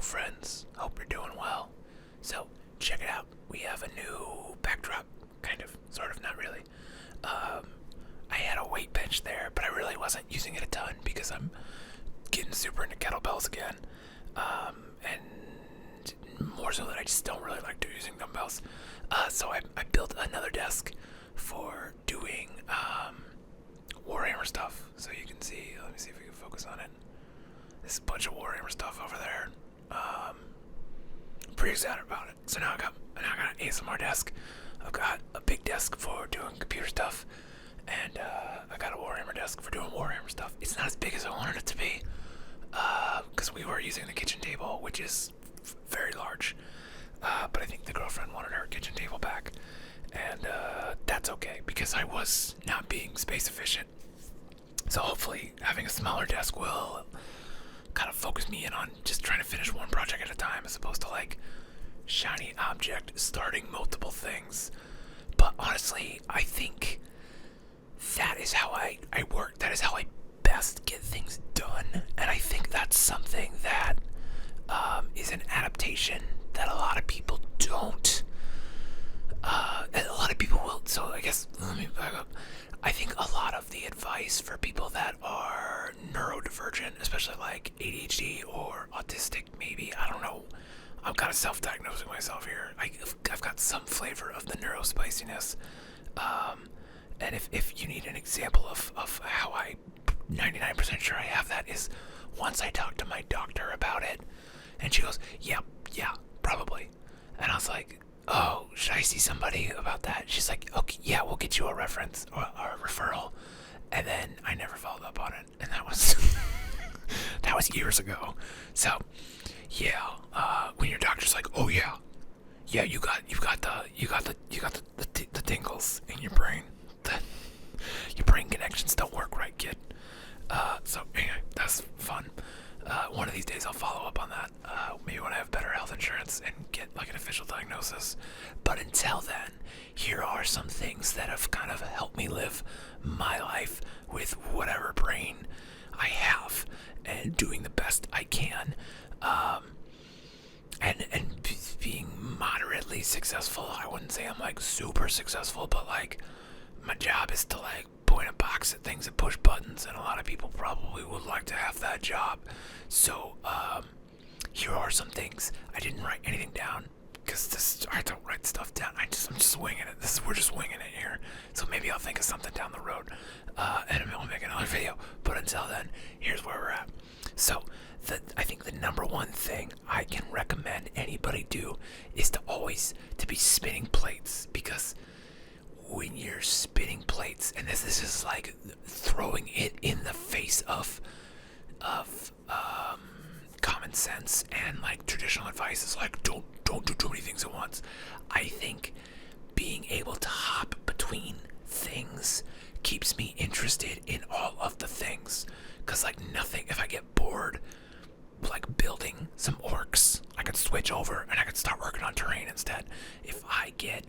friends. Hope you're doing well. So, check it out. We have a new backdrop. Kind of, sort of, not really. I had a weight bench there, but I really wasn't using it a ton because I'm getting super into kettlebells again. And more so that I just don't really like using dumbbells. So I built another desk for doing Warhammer stuff. So you can see, let me see if we can focus on it. There's a bunch of Warhammer stuff over there. I'm pretty excited about it. So now I got an ASMR desk. I've got a big desk for doing computer stuff, and I got a Warhammer desk for doing Warhammer stuff. It's not as big as I wanted it to be, because we were using the kitchen table, which is very large. But I think the girlfriend wanted her kitchen table back, and that's okay because I was not being space efficient. So hopefully having a smaller desk will kind of focus me in on just trying to finish one project at a time as opposed to like shiny object starting multiple things. But honestly, I think that is how I work. That is how I best get things done. And I think that's something that is an adaptation that a lot of people don't. And a lot of people will. So I guess let me back up. I think a lot of the advice for people that are neurodivergent, especially like ADHD or autistic, maybe, I don't know. I'm kind of self-diagnosing myself here. I've got some flavor of the neurospiciness. And if you need an example of how I 99% sure I have that is once I talked to my doctor about it, and she goes, yeah, probably. And I was like, oh, should I see somebody about that? She's like, okay, yeah, we'll get you a reference or a referral. And then I never followed up on it, and that was that was years ago. So yeah, when your doctor's like, oh yeah, you've got the tingles in your brain. Your brain connections don't work right, kid. So anyway, that's fun. One of these days I'll follow up on that. Maybe when I have better health insurance and get like an official diagnosis. But until then, here are some things that have kind of helped me live my life with whatever brain I have and doing the best I can. And being moderately successful. I wouldn't say I'm like super successful, but like my job is to like point a box at things and push buttons, and a lot of people probably would like to have that job. So here are some things. I didn't write anything down because I don't write stuff down. I'm just winging it. We're just winging it here. So maybe I'll think of something down the road, and I'll make another video. But until then, here's where we're at. So I think the number one thing I can recommend anybody do is to always to be spinning plates, because when you're spinning plates, and this is like throwing it in the face of common sense and like traditional advice is like don't do too many things at once. I think being able to hop between things keeps me interested in all of the things, because like nothing, if I get bored like building some orcs, I could switch over and I could start working on terrain instead. If I get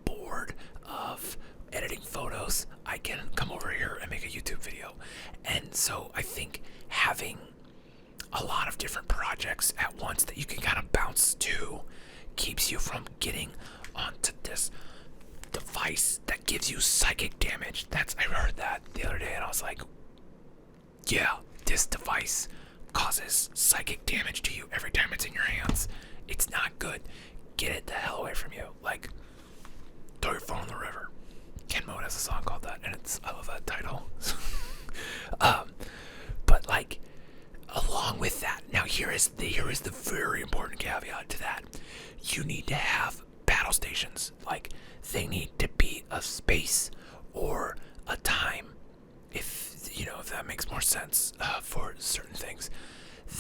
bored of editing photos, I can come over here and make a YouTube video. And so I think having a lot of different projects at once that you can kind of bounce to keeps you from getting onto this device that gives you psychic damage. I heard that the other day and I was like, yeah, this device causes psychic damage to you every time it's in your hands. It's not good. Get it the hell away from you. Like, throw your phone in the river. Ken Mode has a song called that, and I love that title. But like, along with that, now here is the very important caveat to that. You need to have battle stations. Like, they need to be a space or a time, if that makes more sense for certain things,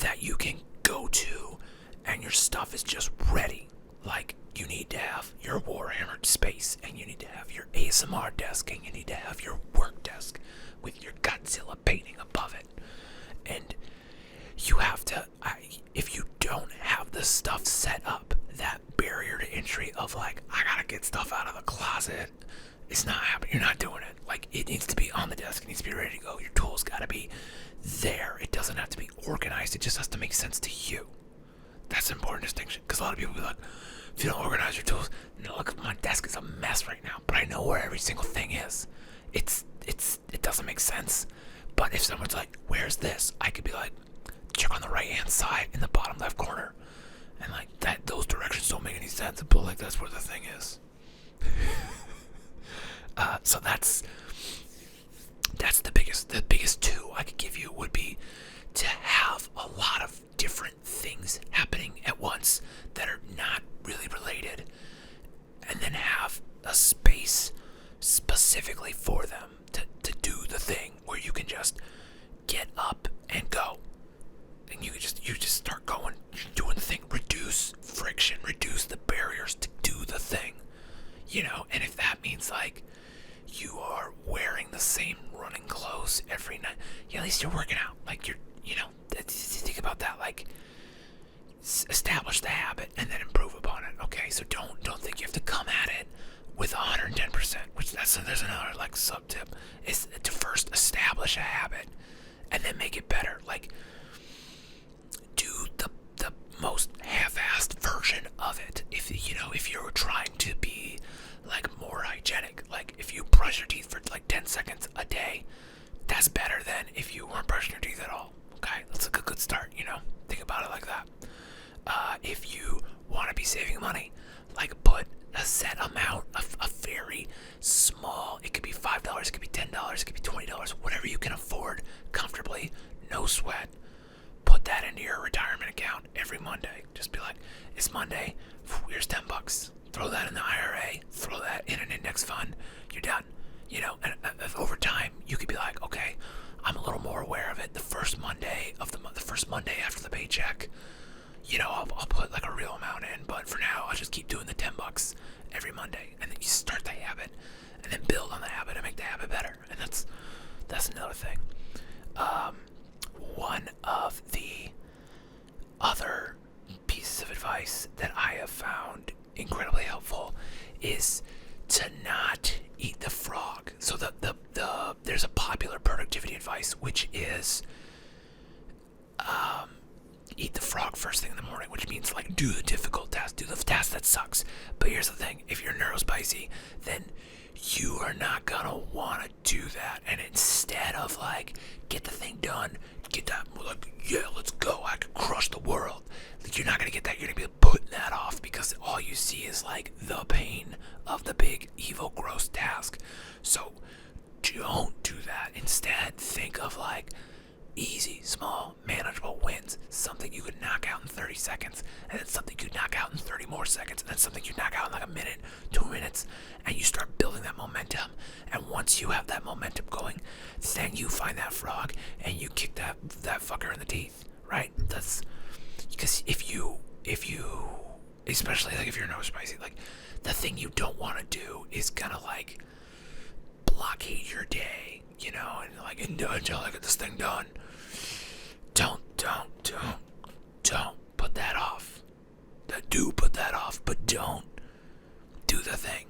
that you can go to and your stuff is just ready. Like, you need to have your Warhammer space, and you need to have your ASMR desk, and you need to have your work desk with your Godzilla painting above it. And you have to, if you don't have the stuff set up, that barrier to entry of like, I gotta get stuff out of the closet, it's not happening. You're not doing it. Like, it needs to be on the desk. It needs to be ready to go. Your tools gotta be there. It doesn't have to be organized. It just has to make sense to you. That's an important distinction, because a lot of people be like, if you don't organize your tools, look, my desk is a mess right now, but I know where every single thing is. It doesn't make sense. But if someone's like, where's this? I could be like, check on the right hand side in the bottom left corner. And like that, those directions don't make any sense, but like that's where the thing is. So that's the biggest two I could give you would be to have a lot of different things happening at once that are not really related, and then have a space specifically for them to do the thing where you can just get up and go. And you just start going, doing the thing, reduce friction, reduce the barriers to do the thing. And if that means like you are wearing the same running clothes every night, at least you're working out. Like think about that. Like establish the habit and then improve upon it. Okay, so don't think you have to come at it with 110%. Which there's another like sub tip is to first establish a habit and then make it better. Like do the most half-assed version of it. If you're trying to be like more hygienic, like if you brush your teeth for like 10 seconds a day, that's better than if you weren't brushing your teeth at all. Okay, that's a good start. Think about it like that. If you want to be saving money, like put a set amount of a very small, it could be $5, it could be $10, it could be $20, whatever you can afford comfortably, no sweat. Put that into your retirement account every Monday. Just be like, it's Monday, here's $10. Throw that in the IRA, throw that in an index fund, you're done. And over time, you could be like, okay, I'm a little more aware of it. The first Monday of the month, the first Monday after the paycheck, I'll put like a real amount in, but for now, I'll just keep doing the $10 every Monday. And then you start the habit, and then build on the habit and make the habit better. And that's another thing. One of the other pieces of advice that I have found incredibly helpful is to not eat the frog. So there's a popular productivity advice, which is eat the frog first thing in the morning, which means like do the difficult task, do the task that sucks. But here's the thing, if you're neurospicy, then you are not gonna want to do that. And instead of like get the thing done, get that like, yeah, let's go, I can crush the world, like, you're not gonna get that. You're gonna be putting that off because all you see is like the pain of the big evil gross task. So don't do that. Instead, think of like easy, small, manageable wins. Something you could knock out in 30 seconds, and then something you could knock out in 30 more seconds, and then something you knock out in like a minute, 2 minutes, and you start building that momentum. And once you have that momentum going, then you find that frog and you kick that fucker in the teeth, right? That's because if you especially like if you're no spicy, like the thing you don't want to do is gonna like blockade your day, and like until I get this thing done. Don't put that off. Do put that off, but don't do the thing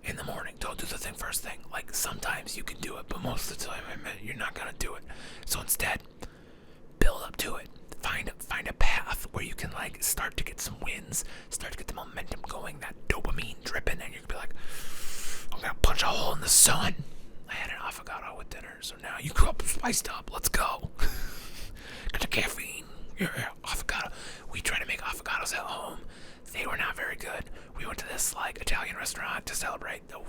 in the morning. Don't do the thing first thing. Like sometimes you can do it, but most of the time, you're not gonna do it. So instead, build up to it. Find a path where you can like start to get some wins, start to get the momentum going, that dopamine dripping, and you can be like, I'm gonna punch a hole in the sun. I had an avocado with dinner, so now you go up spiced up. Let's go. Got the caffeine. Yeah, avocado. We tried to make avocados at home. They were not very good. We went to this like Italian restaurant to celebrate the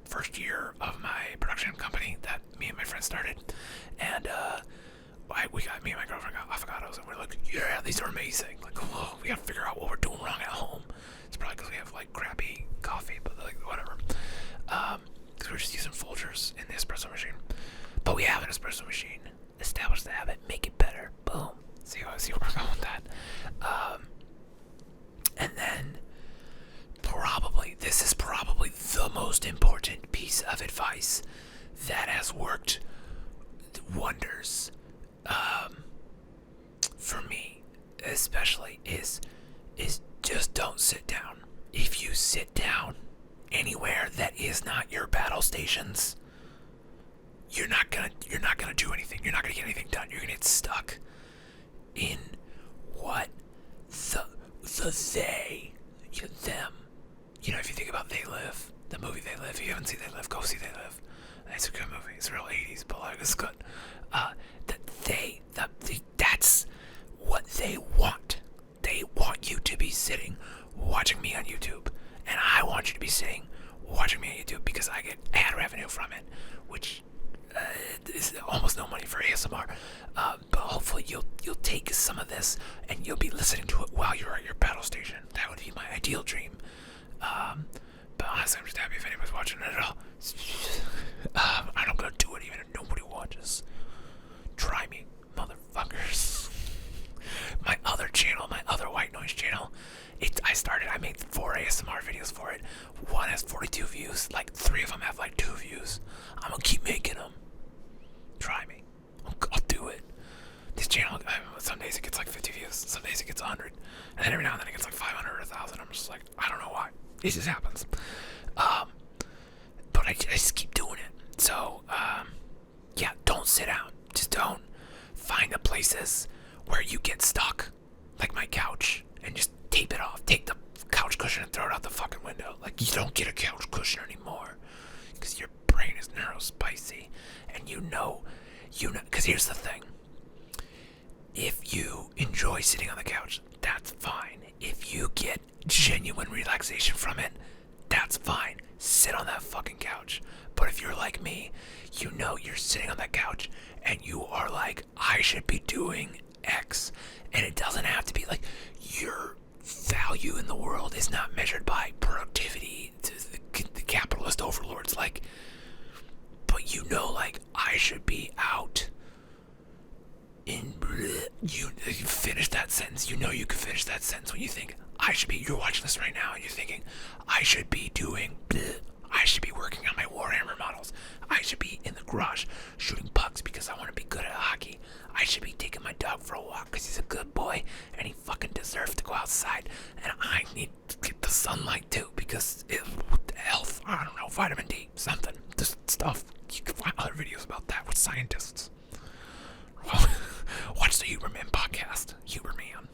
first year of my production company that me and my friend started, and me and my girlfriend got avocados, and we're like, yeah, these are amazing. Like, oh, we gotta figure out what we're doing wrong at home. It's probably because we have like crappy coffee, but like whatever. Because we're just using Folgers in the espresso machine. But we have an espresso machine. Establish the habit, make it better. Boom. See where we're going with that. And then this is probably the most important piece of advice that has worked wonders for me, especially is just don't sit down. If you sit down anywhere that is not your battle stations, you're not gonna do anything. You're not gonna get anything done. You're gonna get stuck in what the they, them. If you think about They Live, the movie They Live, if you haven't seen They Live, go see They Live. It's a good movie. It's real 80s, but like it's good. That's what they want. They want you to be sitting watching me on YouTube, and I want you to be sitting watching me on YouTube because I get ad revenue from it, which is almost no money for ASMR. But hopefully you'll take some of this and you'll be listening to it while you're at your battle station. That would be my ideal dream. But honestly, I'm just happy if anybody's watching it at all. I'm gonna do it even if nobody watches. Try me, motherfuckers. My other channel, my other white noise channel, I made 4 ASMR videos for it. One has 42 views, like 3 of them have like 2 views. I'm gonna keep making them. Try me. I'll do it. This channel, some days it gets like 50 views, some days it gets 100, and then every now and then it gets like 500 or 1,000. I'm just like, I don't know why. It just happens. But I just keep doing it. So, yeah, don't sit down. Just don't. Find the places where you get stuck, like my couch, and just tape it off. Take the couch cushion and throw it out the fucking window. Like, you don't get a couch cushion anymore because your brain is neurospicy, and you know, because here's the thing. If you enjoy sitting on the couch, that's fine. If you get genuine relaxation from it, that's fine. Sit on that fucking couch. But if you're like me, you're sitting on that couch and you are like, I should be doing X. And it doesn't have to be like your value in the world is not measured by productivity to the capitalist overlords. Like, but like, I should be out in you finish that sentence. You can finish that sentence when you think you're watching this right now and you're thinking I should be doing I should be working on my Warhammer models. I should be in the garage shooting pucks because I want to be good at hockey. I should be taking my dog for a walk because he's a good boy and he fucking deserves to go outside. And I need to get the sunlight too because health, I don't know, vitamin D, something, just stuff. You can find other videos about that with scientists. Watch the Huberman podcast. Huberman.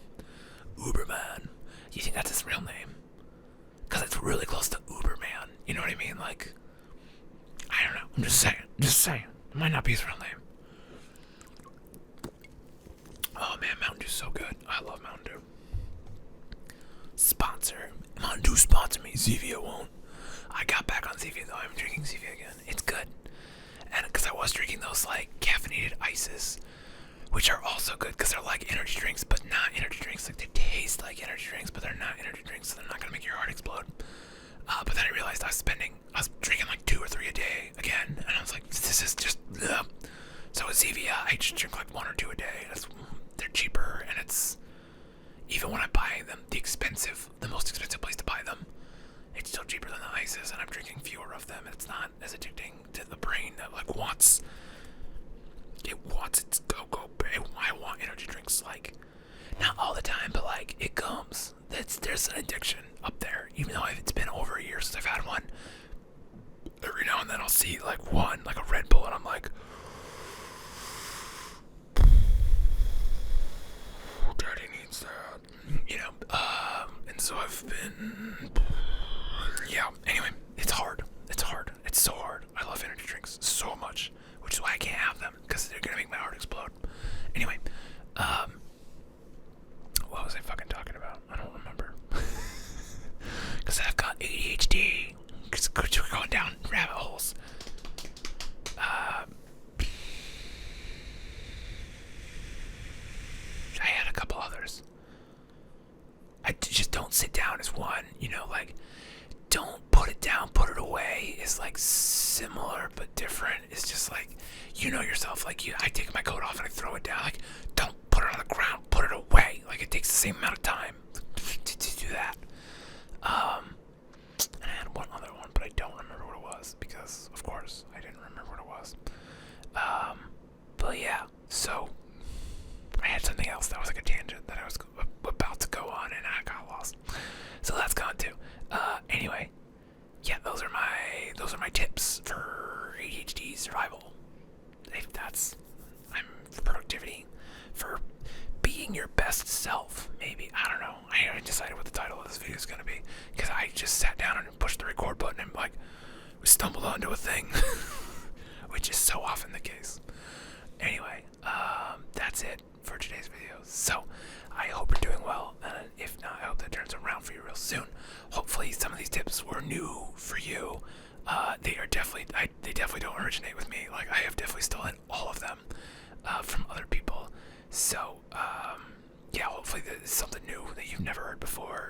Uberman. You think that's his real name? Because it's really close to Uberman. You know what I mean? Like, I don't know. I'm just saying. It might not be his real name. Oh man, Mountain Dew's so good. I love Mountain Dew. Sponsor. Mountain Dew sponsor me. Zevia won't. I got back on Zevia though. I'm drinking Zevia again. It's good. And because I was drinking those like caffeinated ices, which are also good because they're like energy drinks, but not energy drinks. Like, they taste like energy drinks, but they're not energy drinks, so they're not gonna make your heart explode. But then I realized I was drinking like 2 or 3 a day again, and I was like, this is just. So with Zevia, I just drink like 1 or 2 a day. They're cheaper, and it's even when I buy them, the most expensive place to buy them, it's still cheaper than the ices, and I'm drinking fewer of them. And it's not as addicting to the brain that like wants its go. I want energy drinks, like, not all the time, but like it comes. There's an addiction up there, even though it's been over a year since I've had one. Every now and then I'll see like a Red Bull, and I'm like, Daddy needs that, and so I've been, anyway, it's hard. It's so hard. I love energy drinks so much, which is why I can't have them, because they're gonna make my heart explode. Anyway, what was I fucking talking about? I don't remember. Because I've got ADHD. Because we're going down rabbit holes. I had a couple others. I just don't sit down is one. Like, don't put it down, put it away is like similar but different. It's just like, yourself, like, I take my coat off and I throw it down. Like, don't put it on the ground, put it away. Like, it takes the same amount of time to do that. And I had one other one, but I don't remember what it was because, of course, I didn't remember what it was. But yeah, so I had something else that was like a tangent that I was about to go on, and I got lost. So that's gone too. Anyway, yeah, those are my tips for ADHD survival. For productivity, for being your best self, maybe. I don't know. I haven't decided what video is gonna be, because I just sat down and pushed the record button and like we stumbled onto a thing, which is so often the case. Anyway, that's it for today's video. So I hope you're doing well, and if not, I hope that turns around for you real soon. Hopefully, some of these tips were new for you. They definitely don't originate with me. Like, I have definitely stolen all of them from other people. So yeah, hopefully this is something new that you've never heard before.